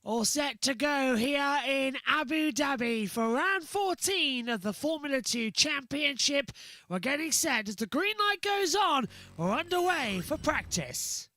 All set to go here in Abu Dhabi for round 14 of the Formula 2 Championship. We're getting set as the green light goes on. We're underway for practice.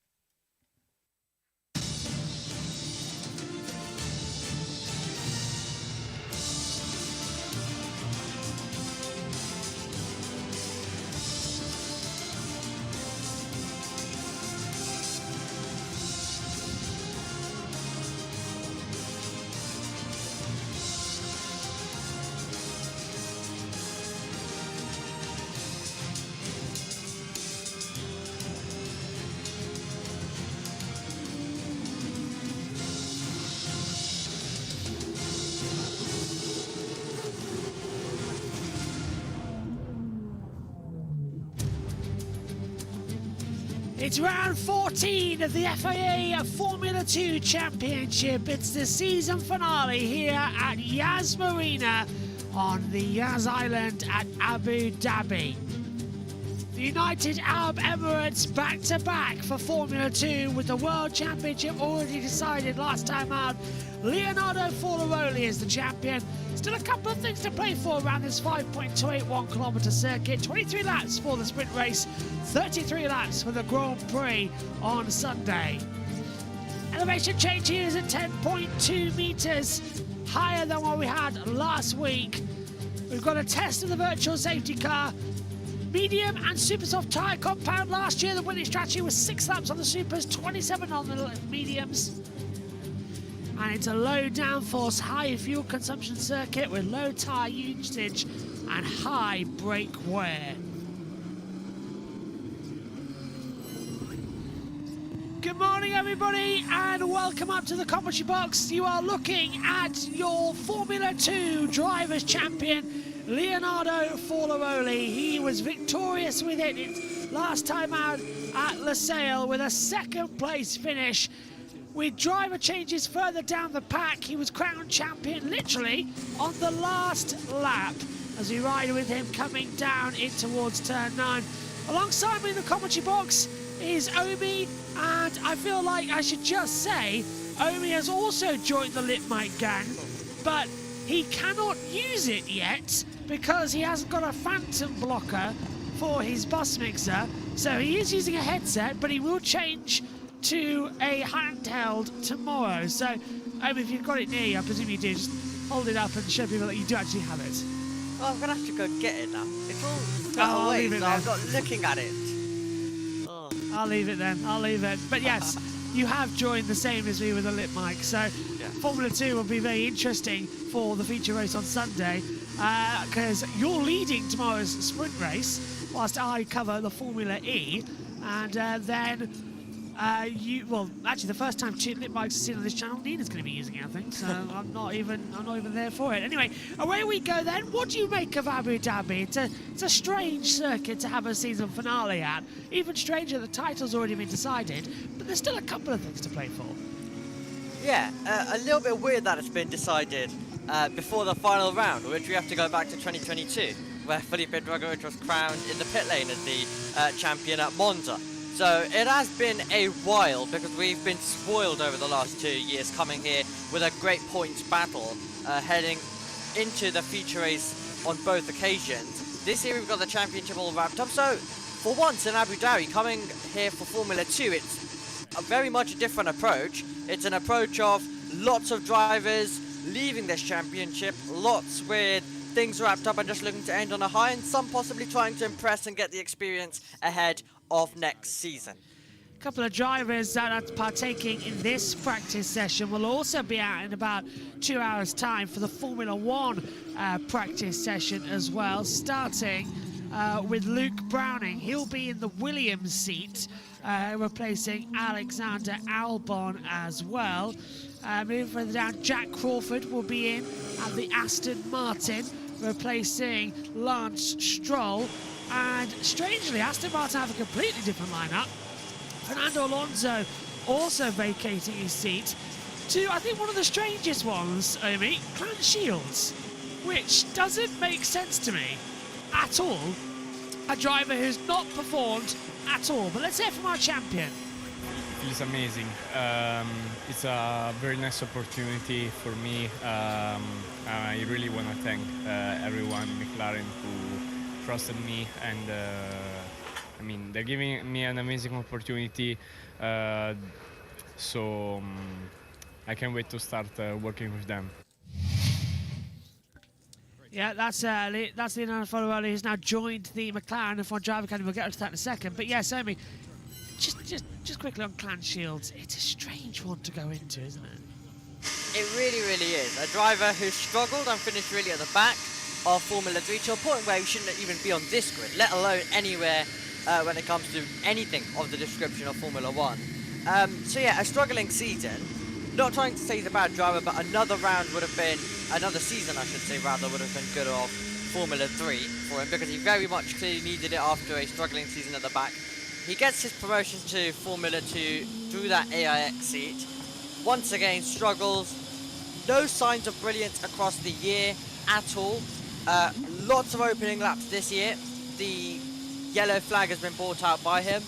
It's round 14 of the FIA Formula 2 Championship. It's the season finale here at Yas Marina on the Yas Island at Abu Dhabi. The United Arab Emirates back-to-back for Formula 2 with the World Championship already decided last time out. Leonardo Forlaroli is the champion. Still a couple of things to play for around this 5.281 kilometre circuit. 23 laps for the sprint race, 33 laps for the Grand Prix on Sunday. Elevation change here is at 10.2 metres, higher than what we had last week. We've got a test of the virtual safety car. Medium and super soft tyre compound. Last year the winning strategy was 6 laps on the supers, 27 on the mediums. And it's a low downforce, high fuel consumption circuit with low tyre usage and high brake wear. Good morning everybody and welcome up to the commentary box. You are looking at your Formula 2 Drivers' Champion, Leonardo Forlaroli. He was victorious with it last time out at Losail with a second place finish. With driver changes further down the pack, he was crowned champion literally on the last lap as we ride with him coming down in towards turn 9. Alongside me in the commentary box is Omi, and I feel like I should just say Omi has also joined the Lit Mic gang, but he cannot use it yet because he hasn't got a phantom blocker for his bus mixer, so he is using a headset, but he will change to a handheld tomorrow. So, if you've got it near you, I presume you do, just hold it up and show people that you do actually have it. Well, I'm going to have to go get it now. It's all got away, so I'm not looking at it. Oh. I'll leave it then, I'll leave it. But yes, you have joined the same as me with a Lit Mic, so yeah. Formula 2 will be very interesting for the feature race on Sunday, because you're leading tomorrow's sprint race, whilst I cover the Formula E, and then well, actually, the first time Lit Mics is seen on this channel, Nina's going to be using it, I think. So I'm not even there for it. Anyway, away we go then. What do you make of Abu Dhabi? It's a strange circuit to have a season finale at. Even stranger, the title's already been decided, but there's still a couple of things to play for. Yeah, a little bit weird that it's been decided before the final round, which we have to go back to 2022, where Felipe Drugovich was crowned in the pit lane as the champion at Monza. So it has been a while because we've been spoiled over the last 2 years coming here with a great points battle heading into the feature race on both occasions. This year we've got the championship all wrapped up. So for once in Abu Dhabi, coming here for Formula 2, it's a very much a different approach. It's an approach of lots of drivers leaving this championship, lots with things wrapped up and just looking to end on a high, and some possibly trying to impress and get the experience ahead of next season. A couple of drivers that are partaking in this practice session will also be out in about 2 hours' time for the Formula 1 practice session as well, starting with Luke Browning. He'll be in the Williams seat, replacing Alexander Albon as well. Moving further down, Jack Crawford will be in at the Aston Martin, replacing Lance Stroll. And strangely, Aston Martin have a completely different lineup. Fernando Alonso also vacating his seat to, I think, one of the strangest ones, Omi, Clarence Shields, which doesn't make sense to me at all. A driver who's not performed at all. But let's hear from our champion. Feels amazing. It's a very nice opportunity for me. I really want to thank everyone, McLaren, who trusted me, and I mean, they're giving me an amazing opportunity. So I can't wait to start working with them. Yeah, that's Leonardo Folorelli, who's now joined the McLaren F1 Driver Academy. We'll get to that in a second. But yeah, Omi, just quickly on Clarence Shields, it's a strange one to go into, isn't it? It really, really is. A driver who struggled and finished really at the back of Formula 3 to a point where he shouldn't even be on this grid, let alone anywhere when it comes to anything of the description of Formula 1. So yeah, a struggling season. Not trying to say he's a bad driver, but another season I should say rather, would have been good of Formula 3 for him, because he very much clearly needed it after a struggling season at the back. He gets his promotion to Formula 2 through that AIX seat. Once again struggles. No signs of brilliance across the year at all. Lots of opening laps this year. The yellow flag has been brought out by him.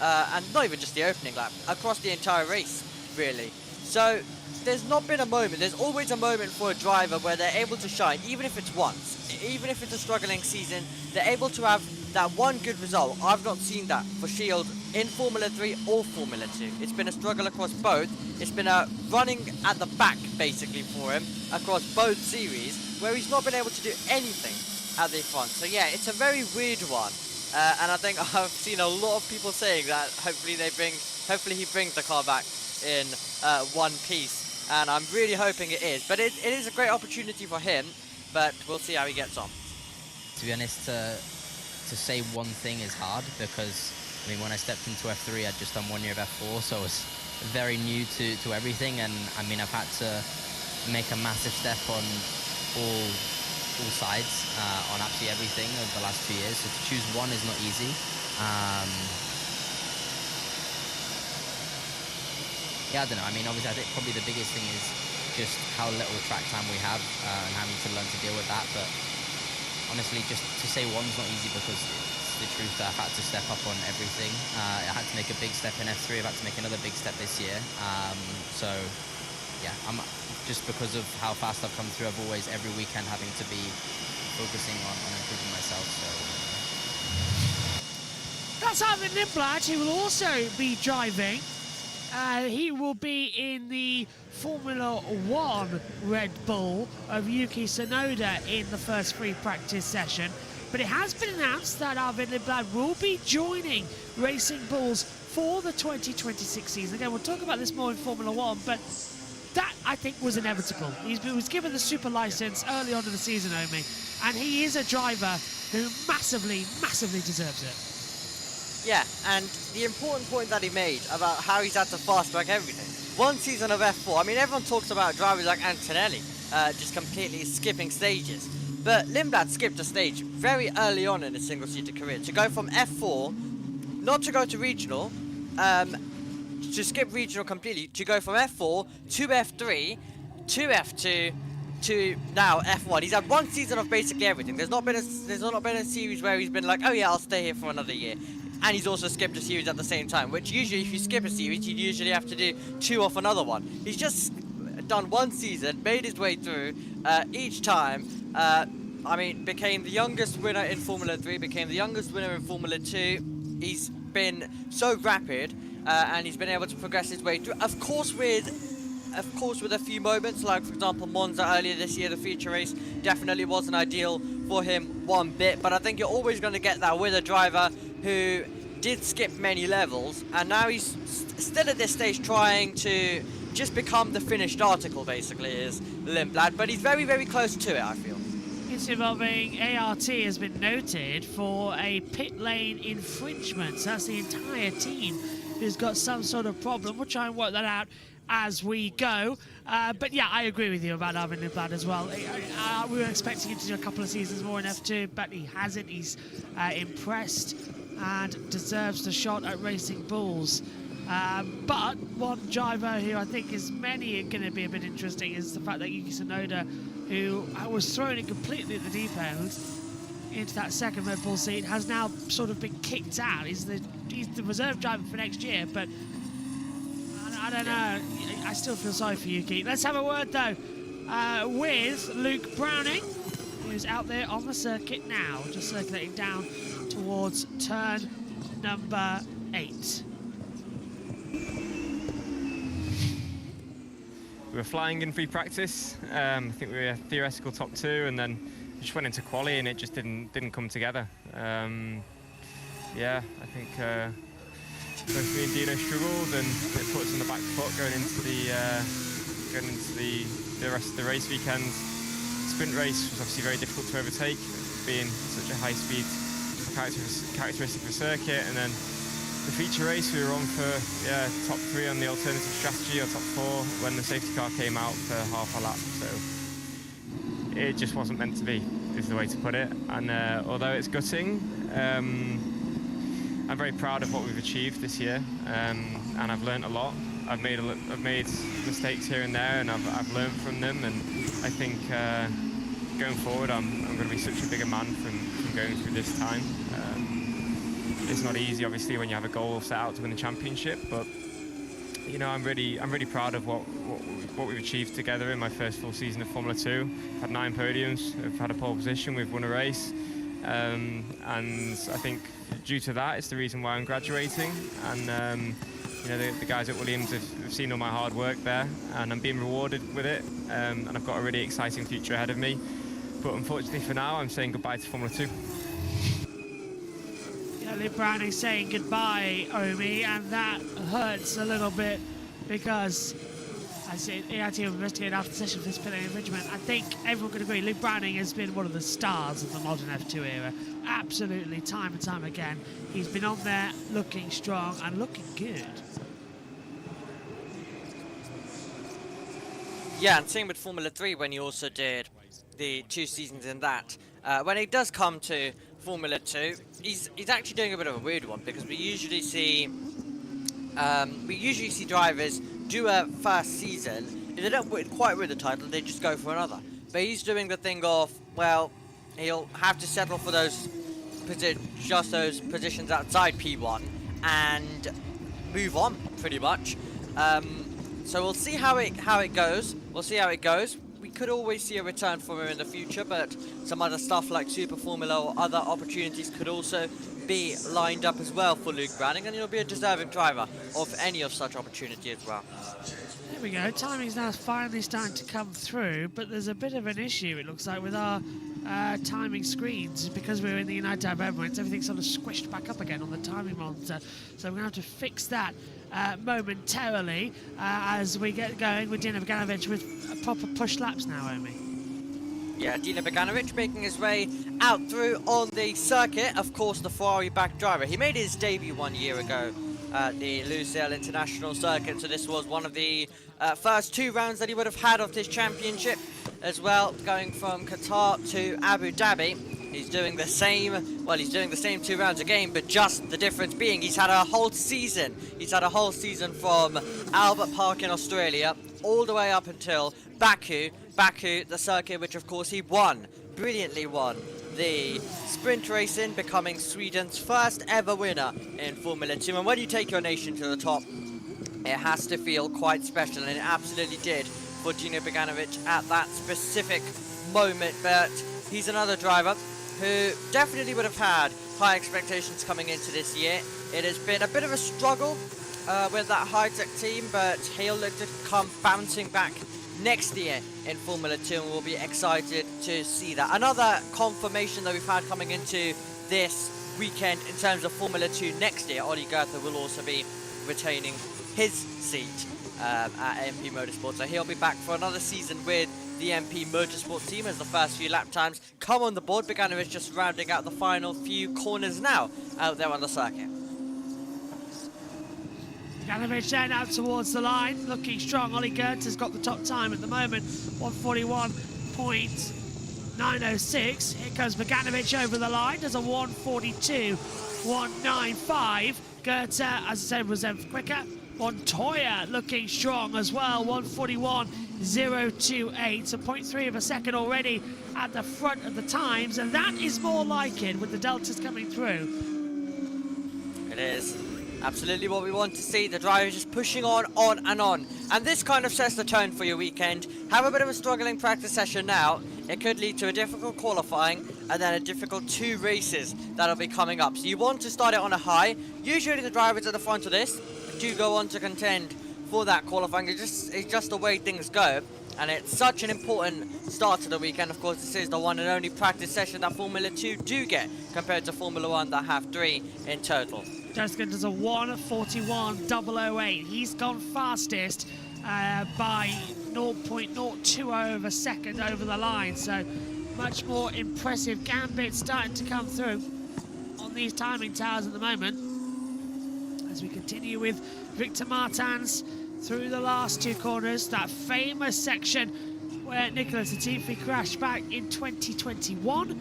And not even just the opening lap, across the entire race, really. So there's not been a moment, there's always a moment for a driver where they're able to shine, even if it's once. Even if it's a struggling season, they're able to have that one good result. I've not seen that for Shield in Formula 3 or Formula 2. It's been a struggle across both. It's been a running at the back, basically, for him across both series, where he's not been able to do anything at the front. So yeah, it's a very weird one. And I think I've seen a lot of people saying that hopefully he brings the car back in one piece, and I'm really hoping it is. But it is a great opportunity for him, but we'll see how he gets on. To be honest, to say one thing is hard, because I mean, when I stepped into F3, I'd just done 1 year of F4, so I was very new to everything, and I mean, I've had to make a massive step on all sides, on absolutely everything over the last 2 years. So to choose one is not easy. Yeah, I don't know. I mean, obviously, I think probably the biggest thing is just how little track time we have, and having to learn to deal with that. But honestly, just to say one's not easy, because it's the truth that I've had to step up on everything. I had to make a big step in F3. I've had to make another big step this year. So yeah, I'm just because of how fast I've come through. I've always every weekend having to be focusing on improving myself. So that's Arvid Lindblad, who will also be driving. He will be in the Formula 1 Red Bull of Yuki Tsunoda in the first free practice session. But it has been announced that Arvid Lindblad will be joining Racing Bulls for the 2026 season. Again, we'll talk about this more in Formula 1, but that, I think, was inevitable. He was given the super license early on in the season, Omi, and he is a driver who massively, massively deserves it. Yeah, and the important point that he made about how he's had to fast-track everything. 1 season of F4, I mean, everyone talks about drivers like Antonelli just completely skipping stages. But Lindblad skipped a stage very early on in his single-seater career. To go from F4, not to go to regional, to skip regional completely, to go from F4 to F3 to F2 to now F1. He's had 1 season of basically everything. There's not been a series where he's been like, oh yeah, I'll stay here for another year. And he's also skipped a series at the same time, which usually if you skip a series, you'd usually have to do 2 off another one. He's just done 1 season, made his way through each time. I mean, became the youngest winner in Formula 3, became the youngest winner in Formula 2. He's been so rapid, and he's been able to progress his way through. Of course, with a few moments, like for example Monza earlier this year, the feature race definitely wasn't ideal for him one bit. But I think you're always going to get that with a driver who did skip many levels, and now he's still at this stage trying to just become the finished article, basically, is Lindblad. But he's very, very close to it, I feel. It's involving ART has been noted for a pit lane infringement. So that's the entire team who's got some sort of problem. We'll try and work that out as we go. But yeah, I agree with you about Arvin Lindblad as well. We were expecting him to do a couple of seasons more in F2, but he hasn't. He's impressed and deserves the shot at Racing Bulls. But one driver who I think is many going to be a bit interesting is the fact that Yuki Tsunoda, who was thrown in completely at the deep end into that second Red Bull seat, has now sort of been kicked out. He's the reserve driver for next year, but I don't know. I still feel sorry for Yuki. Let's have a word though with Luke Browning, who's out there on the circuit now, just circulating down towards turn number 8. We were flying in free practice. I think we were theoretical top 2, and then we just went into quali, and it just didn't come together. Yeah, I think both me and Dino struggled, and it put us on the back foot going into the rest of the race weekend. Sprint race was obviously very difficult to overtake, being such a high-speed characteristic of the circuit, and then the feature race we were on for top 3 on the alternative strategy, or top 4 when the safety car came out for half a lap. So it just wasn't meant to be, is the way to put it. And although it's gutting, I'm very proud of what we've achieved this year, and I've learned a lot. I've made mistakes here and there, and I've learned from them. And I think going forward, I'm going to be such a bigger man from going through this time. It's not easy, obviously, when you have a goal set out to win the championship, but you know, I'm really proud of what we've achieved together in my first full season of Formula 2. I've had 9 podiums, we've had a pole position, we've won a race, and I think due to that, it's the reason why I'm graduating. And you know, the guys at Williams have seen all my hard work there, and I'm being rewarded with it, and I've got a really exciting future ahead of me. But unfortunately for now, I'm saying goodbye to Formula 2. Luke Browning saying goodbye, Omi, and that hurts a little bit because I see AIT will investigate after the session for this pit lane infringement. I think everyone could agree Luke Browning has been one of the stars of the modern F2 era. Absolutely, time and time again. He's been on there looking strong and looking good. Yeah, and same with Formula 3 when he also did the 2 seasons in that. When it does come to Formula 2, he's actually doing a bit of a weird one, because we usually see drivers do a first season. If they don't quite win the title, they just go for another. But he's doing the thing of, well, he'll have to settle for those positions outside P1 and move on, pretty much. So we'll see how it goes. We'll see how it goes. We could always see a return from him in the future, but some other stuff like Super Formula or other opportunities could also be lined up as well for Luke Browning, and he'll be a deserving driver of any of such opportunity as well. There we go. Timing's now finally starting to come through, but there's a bit of an issue, it looks like, with our timing screens. Because we're in the United Arab Emirates, everything's sort of squished back up again on the timing monitor. So we're going to have to fix that momentarily as we get going with Dino Beganovic with proper push laps now, Omi. Yeah, Dino Beganovic making his way out through on the circuit. Of course, the Ferrari-backed driver. He made his debut 1 year ago at the Lusail International Circuit, so this was one of the first 2 rounds that he would have had of this championship as well, going from Qatar to Abu Dhabi. He's doing the same, well, he's doing the same 2 rounds again, but just the difference being he's had a whole season. He's had a whole season from Albert Park in Australia all the way up until Baku, the circuit which of course he won, brilliantly won the sprint racing, becoming Sweden's first ever winner in Formula 2. And when you take your nation to the top, it has to feel quite special, and it absolutely did for Dino Beganovic at that specific moment. But he's another driver who definitely would have had high expectations coming into this year. It has been a bit of a struggle with that high-tech team, but he'll look to come bouncing back next year in Formula 2, and we'll be excited to see that. Another confirmation that we've had coming into this weekend in terms of Formula 2 next year, Ollie Goethe will also be retaining his seat at MP Motorsports, so he'll be back for another season with the MP Motorsports team as the first few lap times come on the board. Beganovic just rounding out the final few corners now out there on the circuit. Beganovic then out towards the line, looking strong. Ollie Gertz has got the top time at the moment, 141.906. Here comes Beganovic over the line, does a 142.195. Gertz, as I said, was quicker. Montoya looking strong as well, 141.028, so 0.3 of a second already at the front of the times, and that is more like it with the deltas coming through. It is absolutely what we want to see. The drivers just pushing on and on. And this kind of sets the tone for your weekend. Have a bit of a struggling practice session now. It could lead to a difficult qualifying and then a difficult 2 races that'll be coming up. So you want to start it on a high. Usually the drivers at the front of this do go on to contend for that qualifying. It's just the way things go. And it's such an important start to the weekend. Of course, this is the one and only practice session that Formula 2 do get compared to Formula 1 that have 3 in total. Justin does a 141.008. He's gone fastest by 0.020 of a second over the line. So much more impressive gambits starting to come through on these timing towers at the moment. As we continue with Victor Martins through the last 2 corners, that famous section where Nicolas Latifi crashed back in 2021.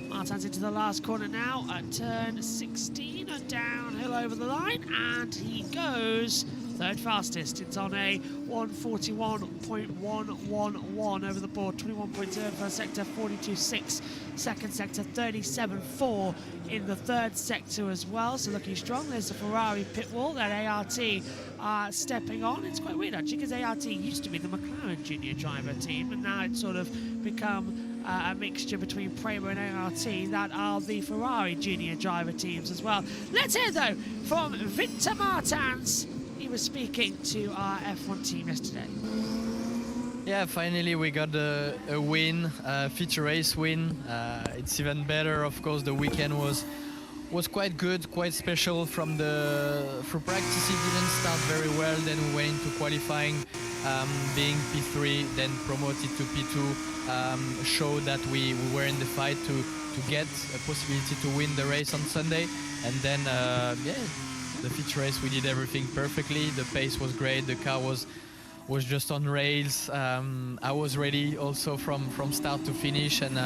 Martins into the last corner now at turn 16, a downhill over the line, and he goes 3rd fastest. It's on a 141.111 over the board, 21.0 first sector, 42.6 second sector, 37.4 in the 3rd sector as well, so looking strong. There's the Ferrari pit wall, that ART stepping on. It's quite weird actually, because ART used to be the McLaren junior driver team, and now it's sort of become a mixture between Prema and ART that are the Ferrari junior driver teams as well. Let's hear though from Victor Martins. He was speaking to our F1 team yesterday. Yeah, finally we got a win, a feature race win. It's even better, of course. The weekend was quite good, quite special. For practice it didn't start very well, then we went into qualifying, being P3, then promoted to P2, showed that we were in the fight to get a possibility to win the race on Sunday. And then the feature race, we did everything perfectly. The pace was great, the car was just on rails. I was ready also from start to finish, and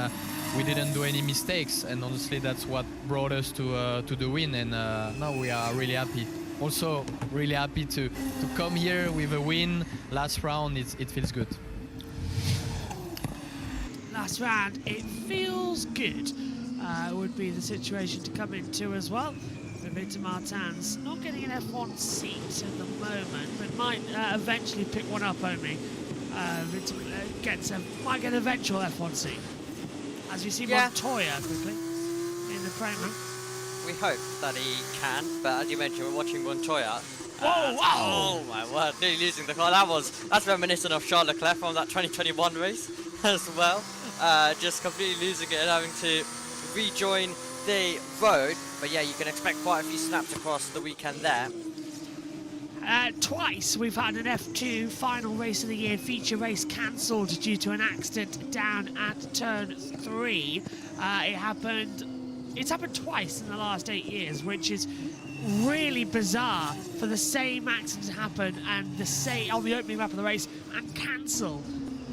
we didn't do any mistakes, and honestly that's what brought us to the win, and now we are really happy. Also really happy to come here with a win. Last round, it feels good. Last round, it feels good, would be the situation to come into as well. Victor Martins not getting an F1 seat at the moment, but might eventually pick one up only. Victor might get an eventual F1 seat. As we see Montoya quickly in the Prema. We hope that he can, but as you mentioned, we're watching Montoya. Wow! Oh my word, nearly losing the car. That's reminiscent of Charles Leclerc from that 2021 race as well. Just completely losing it and having to rejoin the road. But yeah, you can expect quite a few snaps across the weekend there. Twice we've had an F2 final race of the year feature race cancelled due to an accident down at turn 3. It's happened twice in the last 8 years, which is really bizarre for the same accident to happen and on the opening lap of the race and cancel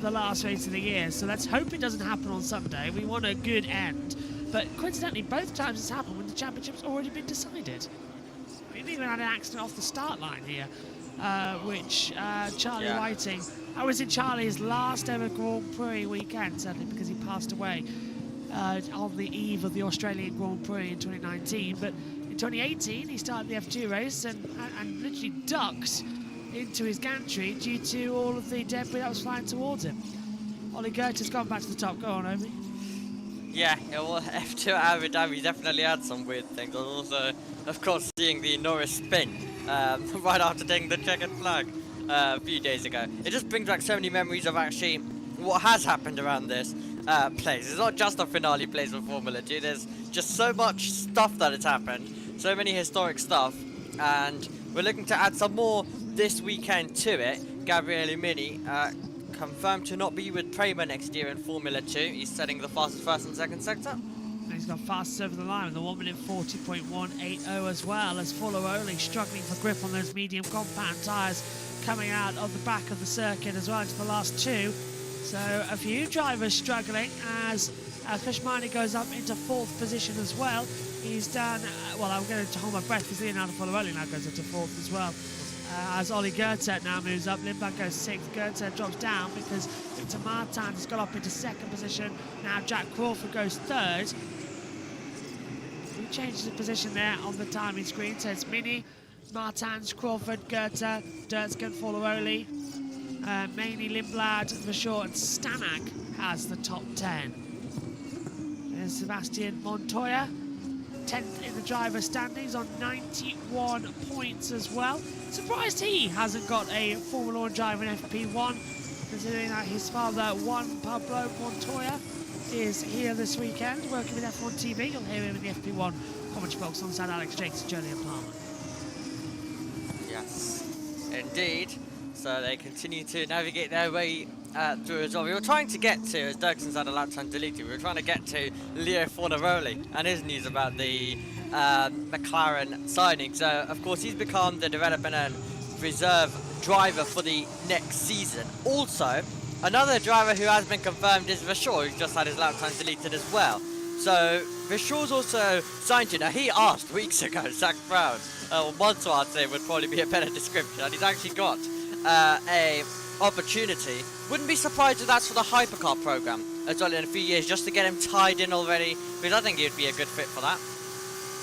the last race of the year. So let's hope it doesn't happen on Sunday. We want a good end. But coincidentally, both times it's happened when the championship's already been decided. We've even had an accident off the start line here, which Charlie Whiting. I was in Charlie's last ever Grand Prix weekend, sadly, because he passed away on the eve of the Australian Grand Prix in 2019. But in 2018, he started the F2 race and literally ducked into his gantry due to all of the debris that was flying towards him. Ollie Gertz has gone back to the top. Go on, Obi. Yeah, F2 at Abu Dhabi definitely had some weird things. Also, of course, seeing the Norris spin right after taking the checkered flag a few days ago. It just brings back so many memories of actually what has happened around this place. It's not just a finale place of Formula 2. There's just so much stuff that has happened, so many historic stuff, and we're looking to add some more this weekend to it. Gabriele Mini confirmed to not be with Prema next year in Formula 2. He's setting the fastest first and second sector. And he's got fastest over the line with the 1 minute 40.180 as well, as Follow-Only struggling for grip on those medium compound tyres coming out of the back of the circuit as well into the last two. So a few drivers struggling as Kushmani goes up into 4th position as well. He's done, well, I'm going to hold my breath because Leonardo Follow-Only now goes into 4th as well. As Ollie Goethe now moves up, Lindblad goes 6th, Goethe drops down because Victor Martin has got up into 2nd position. Now Jack Crawford goes 3rd. He changes the position there on the timing screen, so it's Mini, Martins, Crawford, Goethe, Durtsken, Follow-Only, mainly Lindblad, Verschoor and Stanak has the top 10. There's Sebastian Montoya, 10th in the driver standings on 91 points as well. Surprised he hasn't got a Formula 1 driver in FP1, considering that his father, Juan Pablo Montoya, is here this weekend working with F1 TV. You'll hear him in the FP1 commentary box alongside Alex Jakes and Julian Palmer. Yes, indeed. So they continue to navigate their way through as well. We were trying to get to, as Dirksen's had a lap time deleted, we were trying to get to Leo Fornaroli and his news about the McLaren signing. So, of course, he's become the development and reserve driver for the next season. Also, another driver who has been confirmed is Verschoor, who's just had his lap time deleted as well. So, Verschoor's also signed to, now he asked weeks ago, Zach Brown, or Montoya I'd say would probably be a better description, and he's actually got a opportunity. Wouldn't be surprised if that's for the hypercar program as well in a few years, just to get him tied in already, because I think he'd be a good fit for that.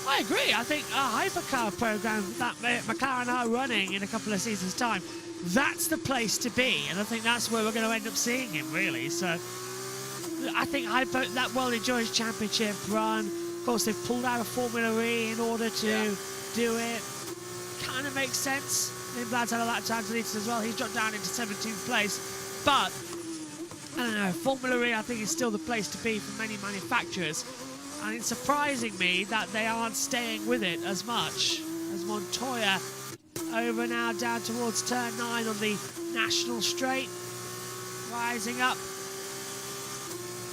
I agree. I think a hypercar program that McLaren are running in a couple of seasons' time, that's the place to be, and I think that's where we're going to end up seeing him, really. So I think that World Endurance Championship run, of course, they've pulled out of Formula E in order to do it. Kind of makes sense. Lindblad's had a lap time deleted as well. He's dropped down into 17th place. But, I don't know, Formula E I think is still the place to be for many manufacturers. And it's surprising me that they aren't staying with it as much. As Montoya over now down towards turn 9 on the National Straight. Rising up.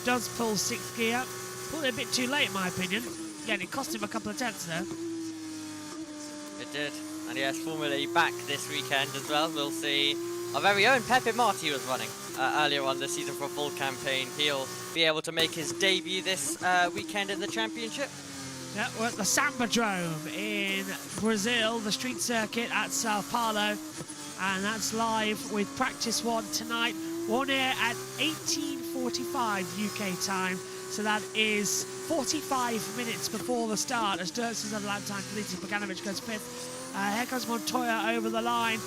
Does pull 6th gear. Pulled it a bit too late in my opinion. Again, it cost him a couple of tenths there. It did. And yes, Formula E back this weekend as well. We'll see our very own Pepe Marti was running earlier on this season for a full campaign. He'll be able to make his debut this weekend in the championship. Yeah, we're at the Sambadrome in Brazil, the street circuit at Sao Paulo. And that's live with practice 1 tonight. On air at 18:45 UK time. So that is 45 minutes before the start as Dirksen's had a lap time deleted. Bogdanovic goes 5th. Here comes Montoya over the line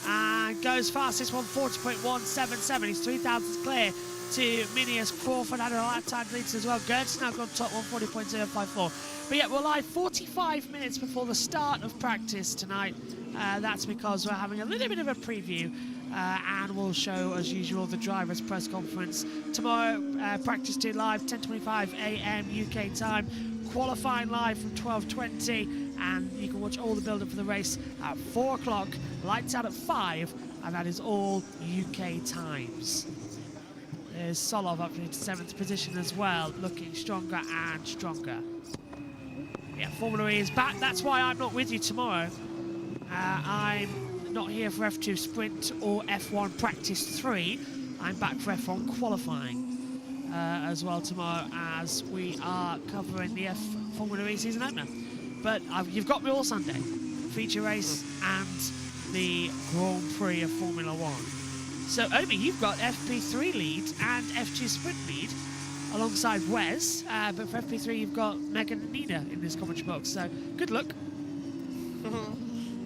and goes fastest 140.177. He's 3 thousandths clear to Minius. Crawford had a lap time deleted as well. Gert's now gone top 140.054. But yeah, we're live 45 minutes before the start of practice tonight. That's because we're having a little bit of a preview. And we'll show, as usual, the driver's press conference tomorrow. Practice 2 live, 10:25 a.m. UK time. Qualifying live from 12:20, and you can watch all the build-up for the race at 4 o'clock. Lights out at 5, and that is all UK times. There's Solov up into 7th position as well, looking stronger and stronger. Yeah, Formula E is back. That's why I'm not with you tomorrow. I'm not here for F2 Sprint or F1 Practice 3. I'm back for F1 qualifying as well tomorrow, as we are covering the Formula E season opener. But you've got me all Sunday. Feature race and the Grand Prix of Formula 1. So, Omi, you've got FP3 lead and F2 Sprint lead alongside Wes. But for FP3, you've got Megan and Nina in this commentary box. So, good luck.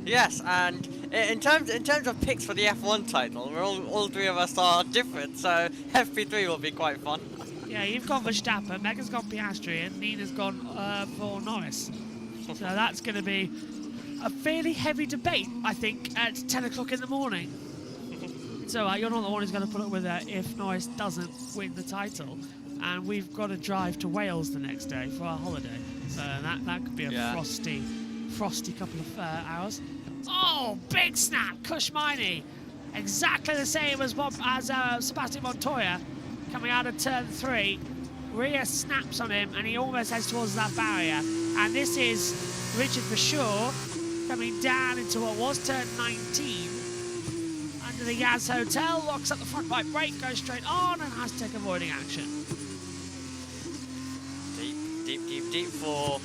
Yes, and in terms of picks for the F1 title, we're all three of us are different, so FP3 will be quite fun. Yeah, you've gone Verstappen, Megan's gone Piastri, and Nina's gone for Norris. So that's going to be a fairly heavy debate, I think, at 10 o'clock in the morning. So you're not the one who's going to put up with it if Norris doesn't win the title. And we've got to drive to Wales the next day for our holiday. So that could be a frosty couple of hours. Oh, big snap! Kushmani exactly the same as Sebastian Montoya coming out of turn 3. Rear snaps on him and he almost heads towards that barrier. And this is Richard Verschoor coming down into what was turn 19. Under the Yaz Hotel, locks up the front right brake, goes straight on and has to take avoiding action. Deep for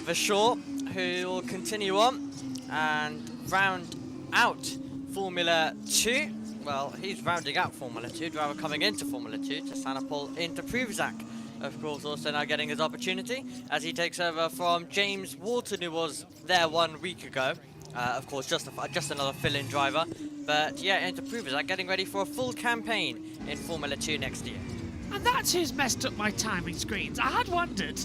Verschoor, who will continue on and round out Formula 2. Well, he's rounding out Formula 2, driver coming into Formula 2 to stand up into Pruvzak. Of course, also now getting his opportunity as he takes over from James Walton, who was there 1 week ago. Of course, just another fill-in driver. But yeah, into Pruvzak, getting ready for a full campaign in Formula 2 next year. And that's who's messed up my timing screens. I had wondered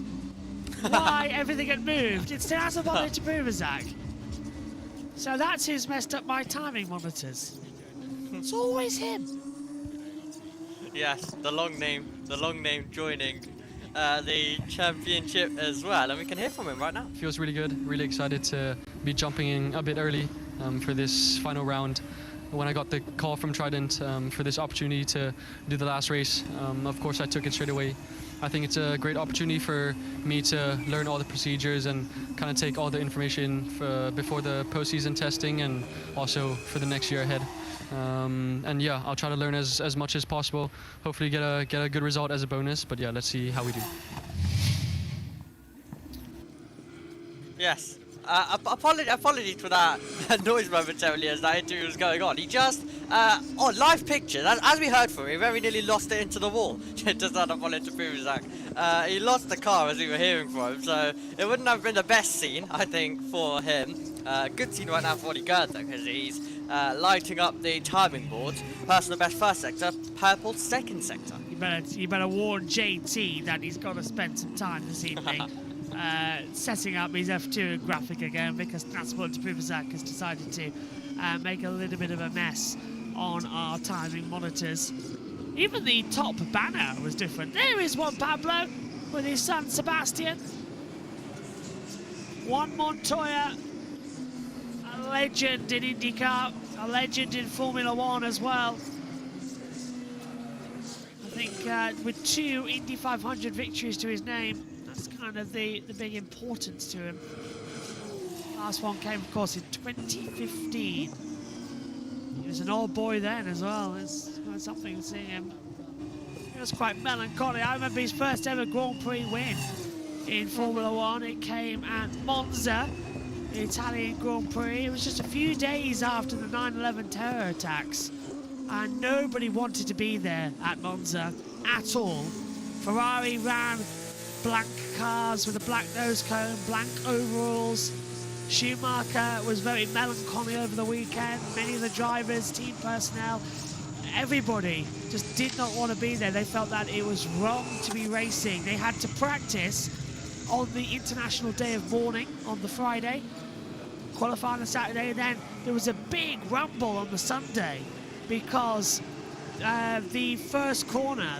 why everything had moved. It still hasn't bothered to Pruvzak. So that's who's messed up my timing monitors. It's always him. Yes, the long name joining the championship as well, and we can hear from him right now. Feels really good, really excited to be jumping in a bit early for this final round. When I got the call from Trident for this opportunity to do the last race, of course I took it straight away. I think it's a great opportunity for me to learn all the procedures and kind of take all the information before the postseason testing and also for the next year ahead. And yeah, I'll try to learn as much as possible. Hopefully get a good result as a bonus. But yeah, let's see how we do. Yes. Apologies for that noise momentarily as that interview was going on. He just, live pictures, as we heard from him, he very nearly lost it into the wall. Just had to follow to Pruvzak. He lost the car as we were hearing from him, so it wouldn't have been the best scene, I think, for him. Good scene right now for what he got, though, because he's lighting up the timing boards. Personal best first sector, purple second sector. You better warn JT that he's got to spend some time this evening setting up his F2 graphic again, because Transport to Pruvzak has decided to make a little bit of a mess on our timing monitors. Even the top banner was different. There is Juan Pablo with his son Sebastian. Juan Montoya, a legend in IndyCar, a legend in Formula 1 as well. I think with 2 Indy 500 victories to his name, that's kind of the big importance to him. Last one came, of course, in 2015. He was an old boy then as well. It's quite something seeing him. It was quite melancholy. I remember his first ever Grand Prix win in Formula 1. It came at Monza, the Italian Grand Prix. It was just a few days after the 9/11 terror attacks, and nobody wanted to be there at Monza at all. Ferrari ran blank cars with a black nose cone, blank overalls. Schumacher was very melancholy over the weekend. Many of the drivers, team personnel, everybody just did not want to be there. They felt that it was wrong to be racing. They had to practice on the International Day of Mourning on the Friday, qualify on the Saturday, and then there was a big rumble on the Sunday because the first corner,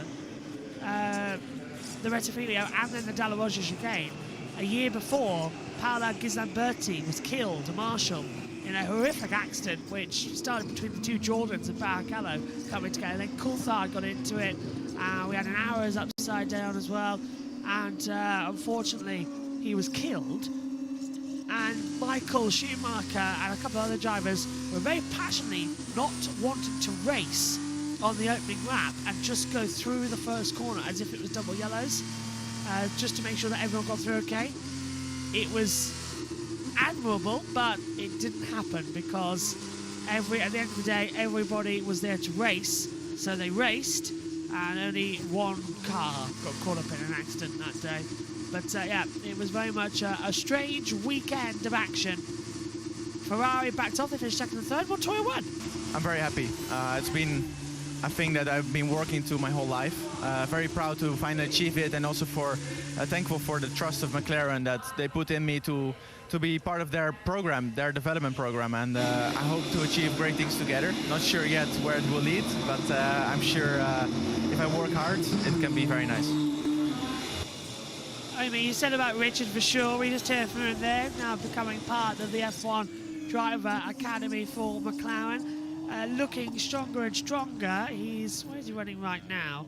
the Rettifilio and then the Dalla Roggia chicane, a year before, Paolo Ghislamberti was killed, a marshal, in a horrific accident which started between the two Jordans and Barrichello coming together. Then Coulthard got into it. We had an Arrows upside down as well, and unfortunately he was killed. And Michael Schumacher and a couple of other drivers were very passionately not wanting to race on the opening lap and just go through the first corner as if it was double yellows, just to make sure that everyone got through okay. It was admirable, but it didn't happen because at the end of the day, everybody was there to race, so they raced, and only one car got caught up in an accident that day. But yeah, it was very much a strange weekend of action. Ferrari backed off, they finished second and third, Montoya won. I'm very happy. It's been a thing that I've been working to my whole life. Very proud to finally achieve it, and also thankful for the trust of McLaren that they put in me to be part of their program, their development program, and I hope to achieve great things together. Not sure yet where it will lead, but I'm sure if I work hard, it can be very nice. I mean, you said about Richard Verschoor, we just heard from him there, now becoming part of the F1 Driver Academy for McLaren. looking stronger and stronger. Where is he running right now?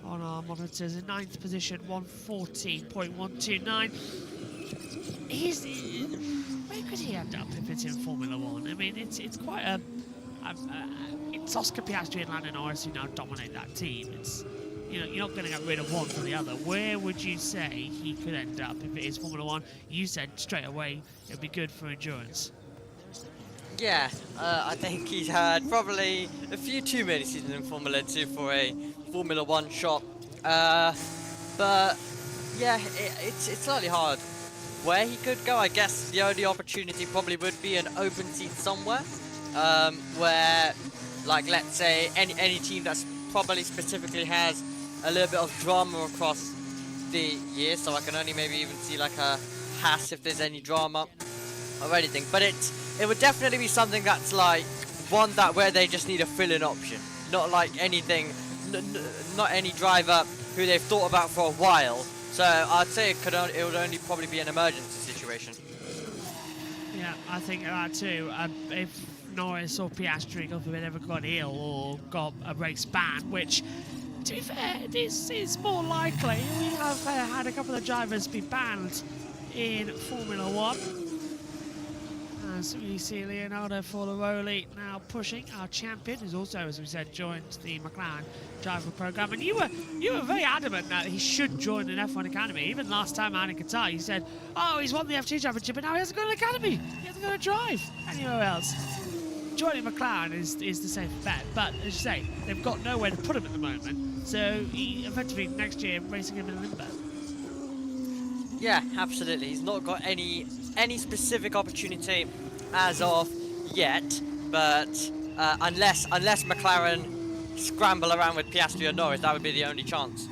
On our monitors, in 9th position, 114.129. Where could he end up if it's in Formula 1? I mean, it's quite a... it's Oscar Piastri and Lando Norris who now dominate that team. You're not going to get rid of one for the other. Where would you say he could end up if it is Formula 1? You said straight away it would be good for endurance. Yeah, I think he's had probably a few too many seasons in Formula 2 for a Formula 1 shot. But yeah, it's slightly hard. Where he could go, I guess the only opportunity probably would be an open seat somewhere, where, like, let's say any team that's probably specifically has a little bit of drama across the year. So I can only maybe even see like a Haas if there's any drama or anything. But it would definitely be something that's like one where they just need a fill-in option, not like anything, not any driver who they've thought about for a while. So I'd say it would only probably be an emergency situation. Yeah, I think that too. If Norris or Piastri, God forbid, ever got ill or got a race ban, which, to be fair, this is more likely. We have had a couple of drivers be banned in Formula 1. As we see Leonardo Forlaroli now pushing, our champion, who's also, as we said, joined the McLaren driver program. And you were very adamant that he should join an F1 academy. Even last time out in Qatar, you said, oh, he's won the F2 championship, but now he hasn't got an academy. He hasn't got to drive anywhere else. Joining McLaren is the safe bet, but as you say, they've got nowhere to put him at the moment. So he effectively next year racing him in limbo. Yeah, absolutely. He's not got any specific opportunity as of yet, but unless McLaren scramble around with Piastri or Norris, that would be the only chance.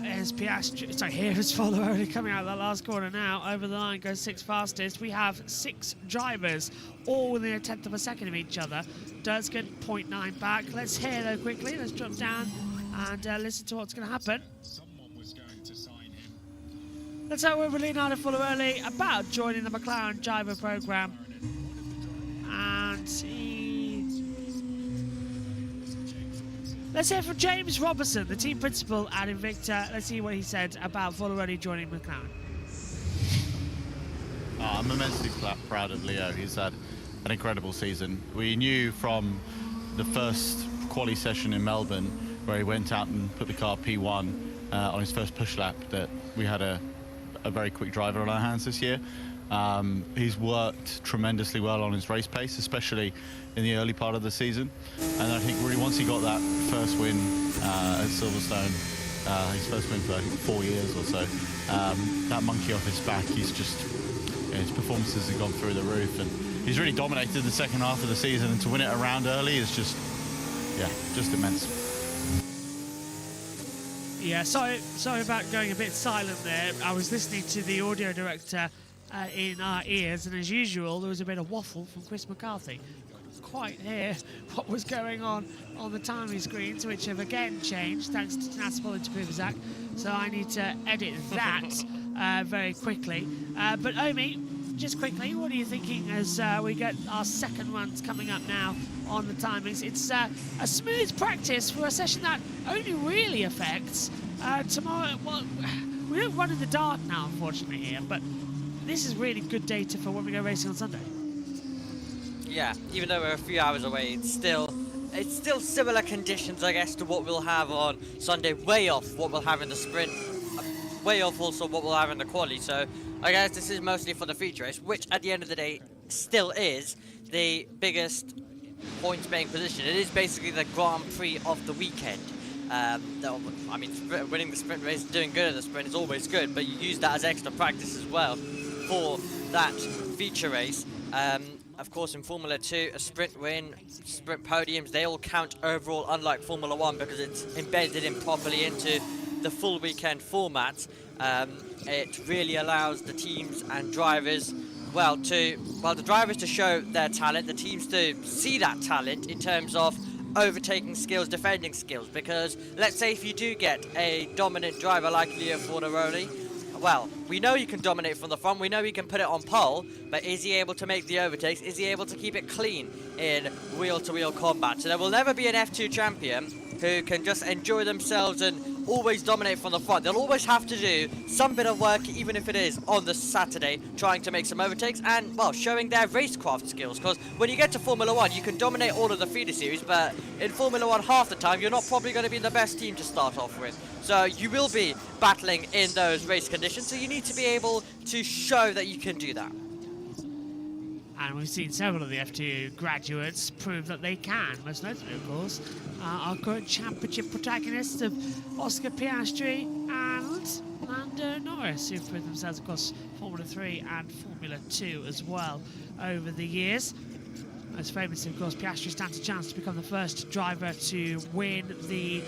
Here's Piastri, sorry, here's Forlaroli coming out of that last corner now. Over the line goes 6th fastest. We have 6 drivers, all within a 10th of a second of each other. Durskin 0.9 back. Let's hear though quickly. Let's jump down and listen to what's going to happen. Let's have a word with Leonardo Forlaroli about joining the McLaren driver program. And let's hear from James Robertson, the team principal at Invicta. Let's see what he said about Forlaroli joining McLaren. I'm immensely proud of Leo. He's had an incredible season. We knew from the first quali session in Melbourne, where he went out and put the car P1 on his first push lap, that we had a very quick driver on our hands this year. He's worked tremendously well on his race pace, especially in the early part of the season. And I think really once he got that first win at Silverstone, his first win for I think 4 years or so, that monkey off his back, he's just, his performances have gone through the roof, and he's really dominated the second half of the season, and to win it around early is just immense. Yeah, sorry about going a bit silent there. I was listening to the audio director in our ears, and as usual, there was a bit of waffle from Chris McCarthy. Couldn't quite hear what was going on the timing screens, which have again changed thanks to Tanasipol into Puvazak. So I need to edit that very quickly. But Omi, just quickly, what are you thinking as we get our second runs coming up now on the timings? It's a smooth practice for a session that only really affects tomorrow. Well, we don't run in the dark now, unfortunately, here, but this is really good data for when we go racing on Sunday. Yeah, even though we're a few hours away, it's still similar conditions, I guess, to what we'll have on Sunday, way off what we'll have in the sprint, way off also what we'll have in the quali. So I guess this is mostly for the feature race, which at the end of the day still is the biggest points-paying position. It is basically the Grand Prix of the weekend. I mean, winning the sprint race, doing good at the sprint is always good, but you use that as extra practice as well for that feature race. Of course, in Formula 2, a sprint win, sprint podiums, they all count overall, unlike Formula 1, because it's embedded in properly into the full weekend format. It really allows the teams and drivers, the drivers to show their talent, the teams to see that talent in terms of overtaking skills, defending skills. Because let's say if you do get a dominant driver like Leo Forlaroli, well, we know he can dominate from the front, we know he can put it on pole, but is he able to make the overtakes? Is he able to keep it clean in wheel-to-wheel combat? So there will never be an F2 champion who can just enjoy themselves and always dominate from the front. They'll always have to do some bit of work, even if it is on the Saturday, trying to make some overtakes and, well, showing their racecraft skills. Because when you get to Formula 1, you can dominate all of the feeder series, but in Formula 1, half the time, you're not probably going to be the best team to start off with. So you will be battling in those race conditions, so you need to be able to show that you can do that. And we've seen several of the F2 graduates prove that they can. Most notably, of course, our current championship protagonists of Oscar Piastri and Lando Norris, who've proved themselves across Formula 3 and Formula 2 as well over the years. Most famously, of course, Piastri stands a chance to become the first driver to win the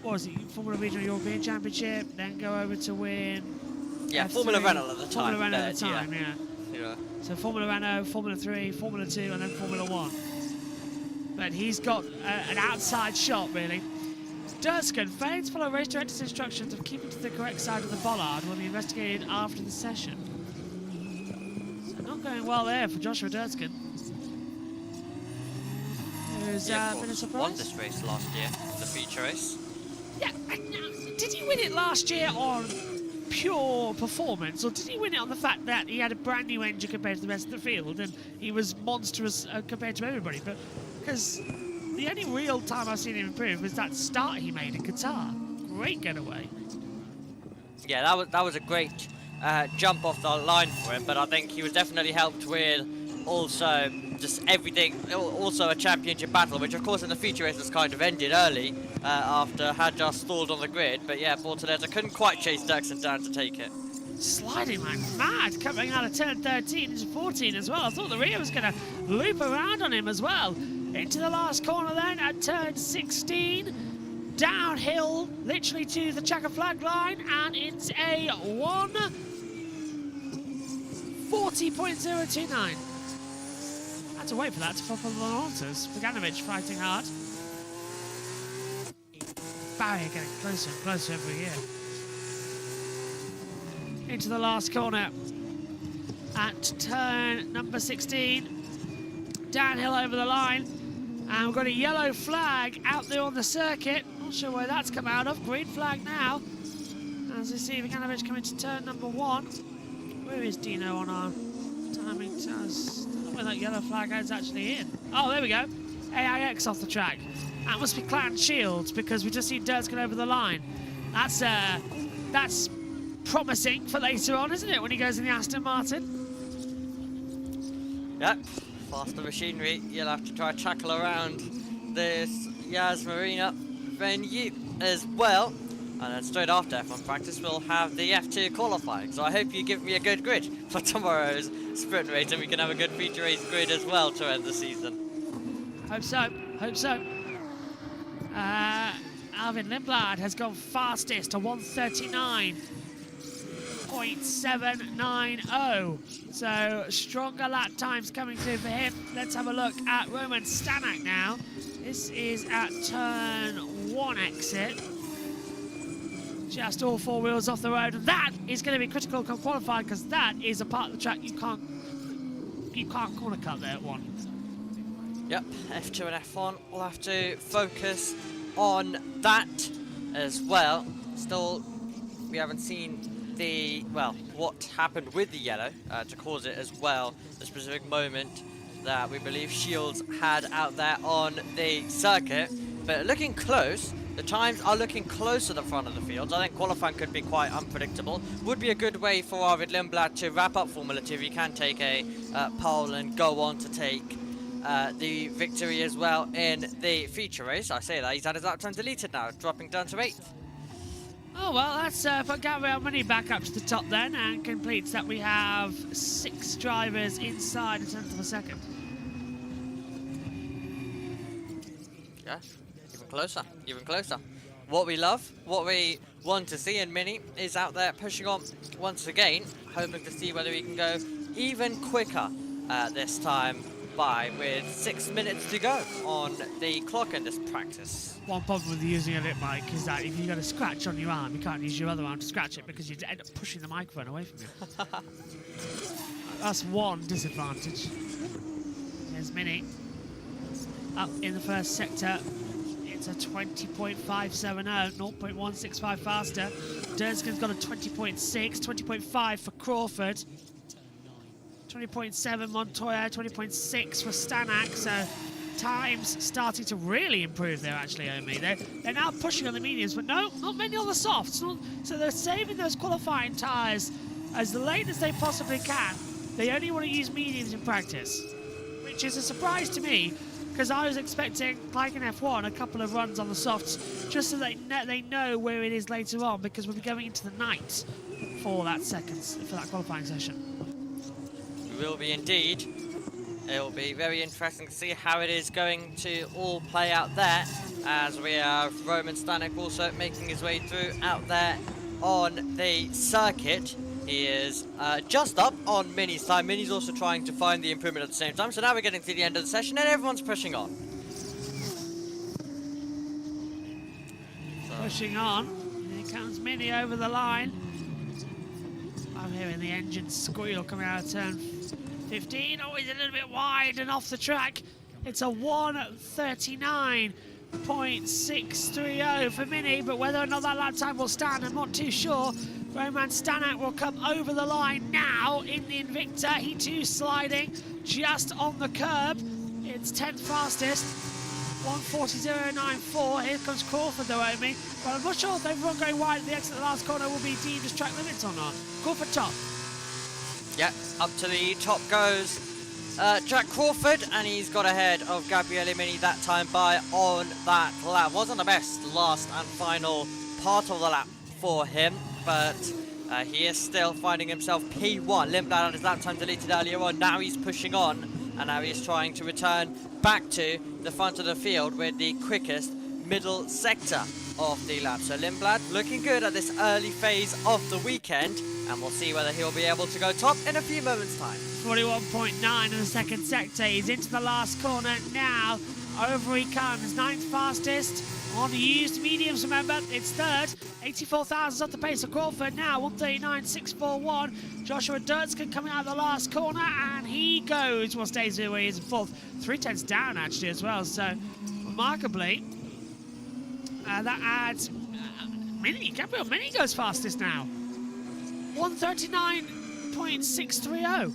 Formula Regional European Championship, then go over to win F3, Formula Renault at the time. Formula Renault at the time, yeah. Yeah. So Formula Renault, Formula 3, Formula 2, and then Formula 1. But he's got an outside shot, really. Durskin, failing to follow race director's instructions of keeping to the correct side of the bollard, will be investigated after the session. So not going well there for Joshua Durskin. Who's been a surprise? Won this race last year, the feature race. Yeah, did he win it last year on pure performance, or did he win it on the fact that he had a brand new engine compared to the rest of the field and he was monstrous compared to everybody? But because the only real time I've seen him improve was that start he made in Qatar. Great getaway. Yeah, that was a great jump off the line for him, but I think he was definitely helped with also just everything, also a championship battle, which of course in the feature race has kind of ended early after had just stalled on the grid, but yeah, Bortoletti couldn't quite chase Dirksen down to take it. Sliding like mad, coming out of turn 13 into 14 as well. I thought the rear was going to loop around on him as well. Into the last corner then at turn 16. Downhill, literally to the checker flag line, and it's a 1:40.029. Had to wait for that to pop on the launches. Bogdanovic fighting hard. Barrier getting closer and closer every year. Into the last corner at turn number 16. Downhill over the line. And we've got a yellow flag out there on the circuit. Not sure where that's come out of. Green flag now. As we see Bogdanovic coming to turn number 1. Where is Dino on our timing test? I don't know where that yellow flag is actually in. Oh, there we go. AIX off the track. That must be Clan Shields because we just seen Durskin over the line. That's promising for later on, isn't it, when he goes in the Aston Martin? Yep, faster machinery. You'll have to try to tackle around this Yas Marina venue as well. And then straight after F1 practice, we'll have the F2 qualifying. So I hope you give me a good grid for tomorrow's sprint race, and we can have a good feature race grid as well to end the season. Hope so, hope so. Alvin Lindblad has gone fastest to 1:39.790. So stronger lap times coming through for him. Let's have a look at Roman Stanek now. This is at turn 1 exit. Just all 4 wheels off the road, and that is going to be critical come qualifying because that is a part of the track you can't corner cut there at 1. Yep, F2 and F1 will have to focus on that as well. Still, we haven't seen what happened with the yellow to cause it as well. The specific moment that we believe Shields had out there on the circuit, but looking close. The times are looking close to the front of the field. I think qualifying could be quite unpredictable. Would be a good way for Arvid Lindblad to wrap up Formula 2 if he can take a pole and go on to take the victory as well in the feature race. I say that, he's had his lap time deleted now, dropping down to 8th. Oh, well, that's put Gabriel Money back up to the top then and completes that. We have 6 drivers inside a tenth of a second. Yeah. Even closer. What we love, what we want to see in Mini is out there pushing on once again, hoping to see whether we can go even quicker this time by with 6 minutes to go on the clock in this practice. One problem with using a lip mic is that if you've got a scratch on your arm, you can't use your other arm to scratch it because you'd end up pushing the microphone away from you. That's one disadvantage. There's Mini. Up in the first sector. It's a 20.570, 0.165 faster. Durskin's got a 20.6, 20.5 for Crawford. 20.7 Montoya, 20.6 for Stanak. So times starting to really improve there, actually, Omi. They're now pushing on the mediums, but no, not many on the softs. So they're saving those qualifying tyres as late as they possibly can. They only want to use mediums in practice, which is a surprise to me, because I was expecting, like in F1, a couple of runs on the softs, just so they know where it is later on, because we'll be going into the night for that qualifying session. We will be indeed. It will be very interesting to see how it is going to all play out there, as we have Roman Stanek also making his way through out there on the circuit. He is just up on Mini's time. Mini's also trying to find the improvement at the same time. So now we're getting to the end of the session and everyone's pushing on. Pushing on. Here comes Mini over the line. I'm hearing the engine squeal coming out of turn 15. Oh, he's a little bit wide and off the track. It's a 1:39.630 for Mini, but whether or not that lap time will stand, I'm not too sure. Roman Stanek will come over the line now in the Invicta. He too sliding just on the curb. It's 10th fastest. 1:40.094. Here comes Crawford though, Omi. But I'm not sure if everyone going wide at the exit of the last corner will be deemed as track limits or not. Crawford top. Yeah, up to the top goes Jack Crawford, and he's got ahead of Gabriele Mini that time by on that lap. Wasn't the best last and final part of the lap for him, but he is still finding himself P1. Limblad had his lap time deleted earlier on. Now he's pushing on, and now he's trying to return back to the front of the field with the quickest middle sector of the lap. So Limblad looking good at this early phase of the weekend, and we'll see whether he'll be able to go top in a few moments' time. 41.9 in the second sector. He's into the last corner now. Over he comes, 9th fastest on used mediums. Remember, it's third. 84 thousandths off the pace of Crawford now. 1:39.641. Joshua Durskin coming out of the last corner, and he goes. Well, stays where he is in fourth. 3/10 down actually as well. So remarkably, that adds Mini. Gabriel Mini goes fastest now. 1:39.630.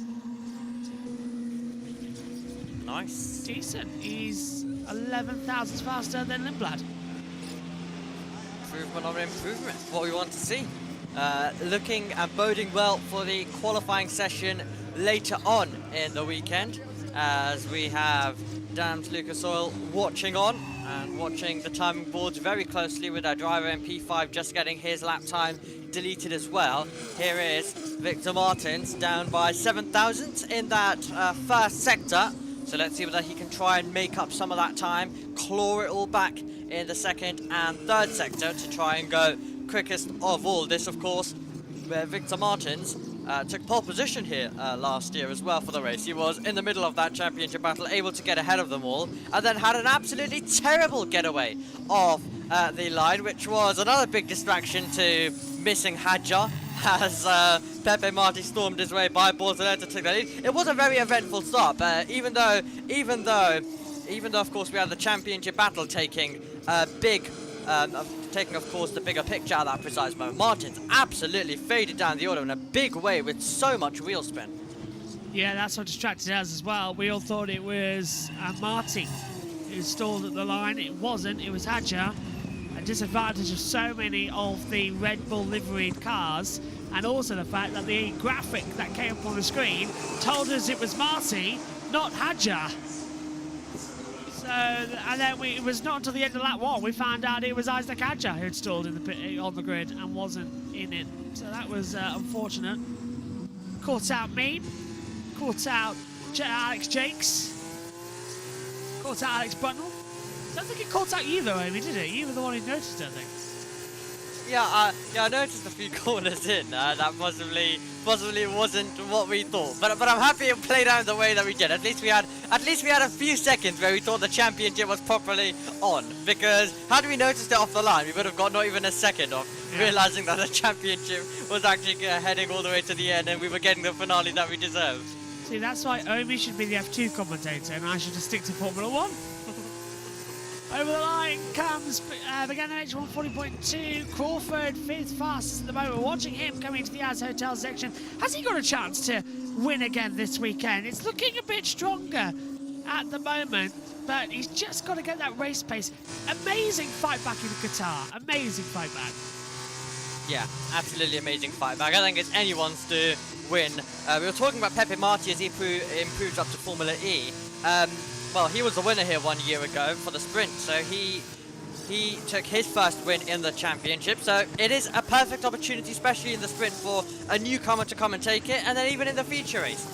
Nice. Decent. He's 11 thousandths faster than Limblad. Improvement on improvement, what we want to see. Looking and boding well for the qualifying session later on in the weekend, as we have Dan's Lucas Oil watching on and watching the timing boards very closely, with our driver in P5 just getting his lap time deleted as well. Here is Victor Martins down by 7 thousandths in that first sector. So let's see whether he can try and make up some of that time, claw it all back in the second and third sector to try and go quickest of all. This, of course, where Victor Martins took pole position here last year as well for the race. He was in the middle of that championship battle, able to get ahead of them all, and then had an absolutely terrible getaway off the line, which was another big distraction to missing Hadjar, as Pepe Marti stormed his way by Borzeletta to take the lead. It was a very eventful stop, even though of course we had the championship battle taking of course the bigger picture at that precise moment. Martins absolutely faded down the order in a big way with so much wheel spin. Yeah, that's what distracted us as well. We all thought it was Marty who stalled at the line. It wasn't, it was Hadjar. A disadvantage of so many of the Red Bull liveried cars, and also the fact that the graphic that came up on the screen told us it was Marty, not Hadjar. So, and then it was not until the end of lap 1 we found out it was Isaac Hadjar who'd stalled in the pit, on the grid and wasn't in it. So that was unfortunate. Caught out me, caught out Alex Jakes, caught out Alex Bunnell. I don't think it caught out you though, Amy, did it? You were the one who noticed it, I think. Yeah, I noticed a few corners in that possibly wasn't what we thought. But I'm happy it played out the way that we did. At least we had a few seconds where we thought the championship was properly on. Because had we noticed it off the line, we would have got not even a second of realizing that the championship was actually heading all the way to the end, and we were getting the finale that we deserved. See, that's why Omi should be the F2 commentator, and I should just stick to Formula 1. Over the line comes Bogdanovic 140.2, Crawford 5th fastest at the moment. We're watching him coming into the Az Hotel section. Has he got a chance to win again this weekend? It's looking a bit stronger at the moment, but he's just got to get that race pace. Amazing fight back in Qatar. Amazing fight back. Yeah, absolutely amazing fight back. I think it's anyone's to win. We were talking about Pepe Marti as he improves up to Formula E. Well, he was the winner here 1 year ago for the sprint, so he took his first win in the championship. So it is a perfect opportunity, especially in the sprint, for a newcomer to come and take it, and then even in the feature race,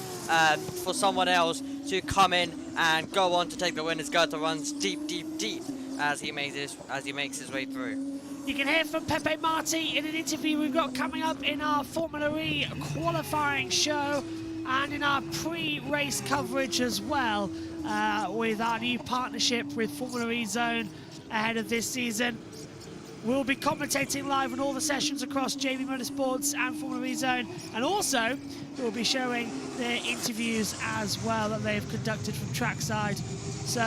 for someone else to come in and go on to take the win as Goethe runs deep as he makes his way through. You can hear from Pepe Marti in an interview we've got coming up in our Formula E qualifying show and in our pre-race coverage as well, with our new partnership with Formula E Zone ahead of this season. We'll be commentating live on all the sessions across JB Motorsports and Formula E Zone, and also we'll be showing their interviews as well that they've conducted from trackside. So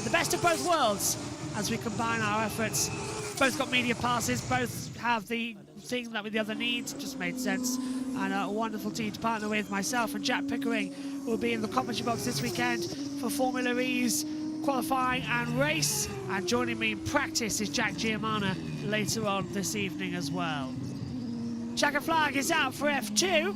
the best of both worlds as we combine our efforts. Both got media passes, both have the thing that the other needs. Just made sense. And a wonderful team to partner with. Myself and Jack Pickering will be in the commentary box this weekend for Formula E's qualifying and race. And joining me in practice is Jack Giamana later on this evening as well. Checkered flag is out for F2.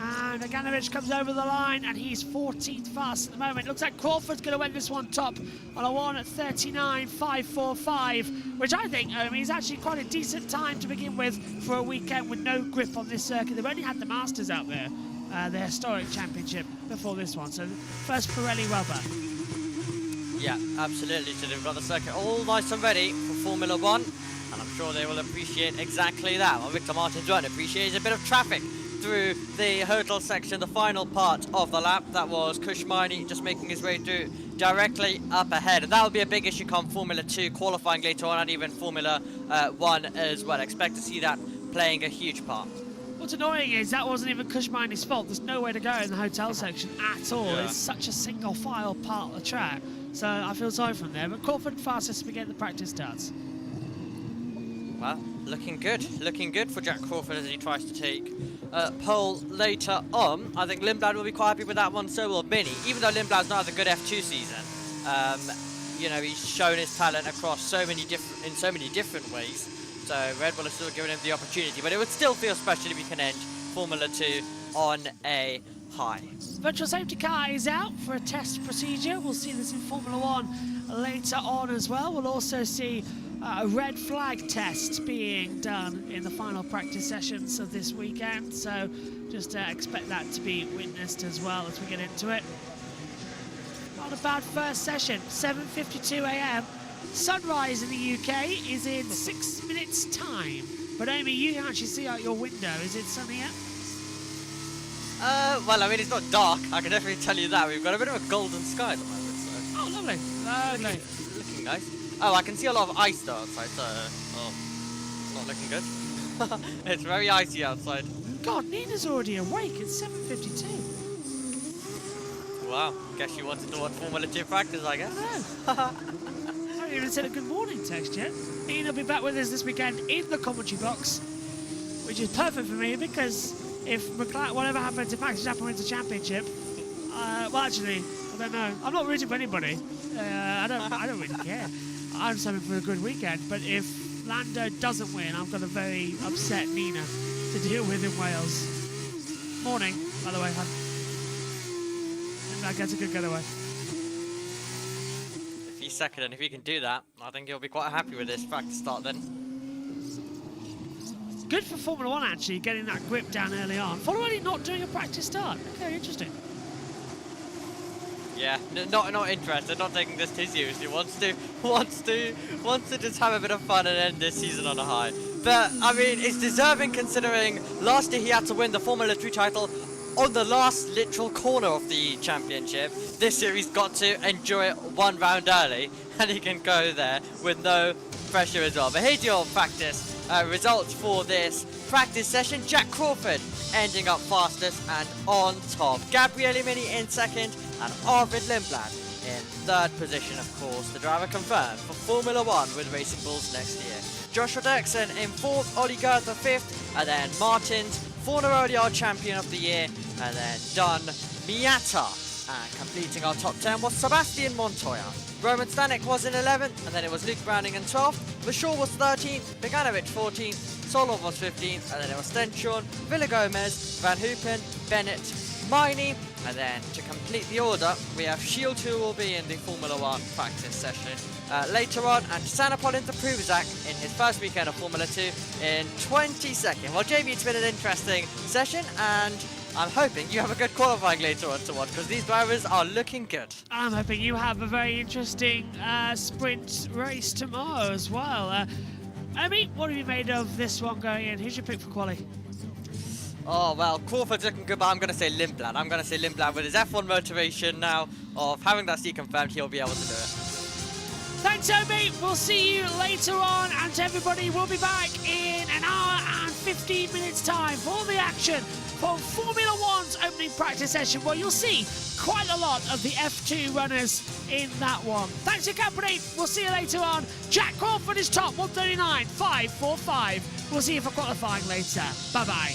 And Bogdanovic comes over the line, and he's 14th fast at the moment. Looks like Crawford's going to win this one top on a 1:39.545, which I think is actually quite a decent time to begin with for a weekend with no grip on this circuit. They've only had the Masters out there, the historic championship, before this one. So first Pirelli rubber. Yeah, absolutely. So they've got the circuit all nice and ready for Formula 1, and I'm sure they will appreciate exactly that. What Victor Martins won't appreciate is a bit of traffic through the hotel section, the final part of the lap. That was Kushmani just making his way through directly up ahead, and that will be a big issue come Formula 2 qualifying later on, and even Formula 1 as well. I expect to see that playing a huge part. What's annoying is that wasn't even Kushmani's fault. There's nowhere to go in the hotel section at all. Yeah. It's such a single file part of the track, so I feel sorry for him there. But Crawford fastest to begin the practice starts. Well, looking good for Jack Crawford as he tries to take pole later on. I think Lindblad will be quite happy with that one, so will Mini. Even though Lindblad's not had a good F2 season, you know, he's shown his talent across so many different ways. So Red Bull is still giving him the opportunity, but it would still feel special if we can end Formula 2 on a high. Virtual safety car is out for a test procedure. We'll see this in Formula 1 later on as well. We'll also see a red flag test being done in the final practice sessions of this weekend, so just expect that to be witnessed as well as we get into it. Not a bad first session, 7:52 a.m. Sunrise in the UK is in 6 minutes time, but Amy, you can actually see out your window. Is it sunny yet? Well, I mean, it's not dark, I can definitely tell you that. We've got a bit of a golden sky at the moment, so. Oh, lovely. Looking nice. Oh, I can see a lot of ice though outside, so it's not looking good. It's very icy outside. God, Nina's already awake. It's 7:52. Wow, guess she wanted to watch Formula 2 practice, I guess. I haven't even said a good morning text yet. Nina will be back with us this weekend in the commentary box, which is perfect for me because if McLaren, whatever happens, if Max Verstappen wins the championship, well, actually, I don't know. I'm not rooting for anybody. I don't really care. I'm just hoping for a good weekend, but if Lando doesn't win, I've got a very upset Nina to deal with in Wales. Morning, by the way, hon. And that gets a good getaway. If he's second and if he can do that, I think he'll be quite happy with this practice start then. Good for Formula 1 actually, getting that grip down early on. Formula 1 not doing a practice start. Okay, interesting. Yeah, not interested, not taking this too seriously. Wants to just have a bit of fun and end this season on a high. But, I mean, it's deserving considering last year he had to win the Formula 2 title on the last literal corner of the championship. This year he's got to enjoy it one round early, and he can go there with no pressure as well. But here's your practice results for this practice session. Jack Crawford ending up fastest and on top. Gabriele Mini in second, and Arvid Lindblad in third position, of course. The driver confirmed for Formula 1 with Racing Bulls next year. Joshua Dirksen in fourth, Ollie Goethe fifth, and then Martins, Forneroli champion of the year, and then Don Miata. And completing our top 10 was Sebastian Montoya. Roman Stanek was in 11th, and then it was Luke Browning in 12th. Vashor was 13th, Beganovic 14th, Solov was 15th, and then it was Stenchorn, Villa-Gomez, Van Hoopen, Bennett, Miney, and then to complete the order, we have Shield, who will be in the Formula 1 practice session later on, and Sanapolin to Pruvzak in his first weekend of Formula 2 in 22nd. Well, JB, it's been an interesting session, and I'm hoping you have a good qualifying later on to watch, because these drivers are looking good. I'm hoping you have a very interesting sprint race tomorrow as well. Amy, what have you made of this one going in? Who's your pick for quali? Oh, well, Crawford's looking good, but I'm going to say Lindblad. I'm going to say Lindblad with his F1 motivation now of having that seat confirmed, he'll be able to do it. Thanks, Obi. We'll see you later on, and to everybody, we'll be back in an hour and 15 minutes time for the action from Formula 1's opening practice session, where you'll see quite a lot of the F2 runners in that one. Thanks for your company. We'll see you later on. Jack Crawford is top, 139.545. We'll see you for qualifying later. Bye-bye.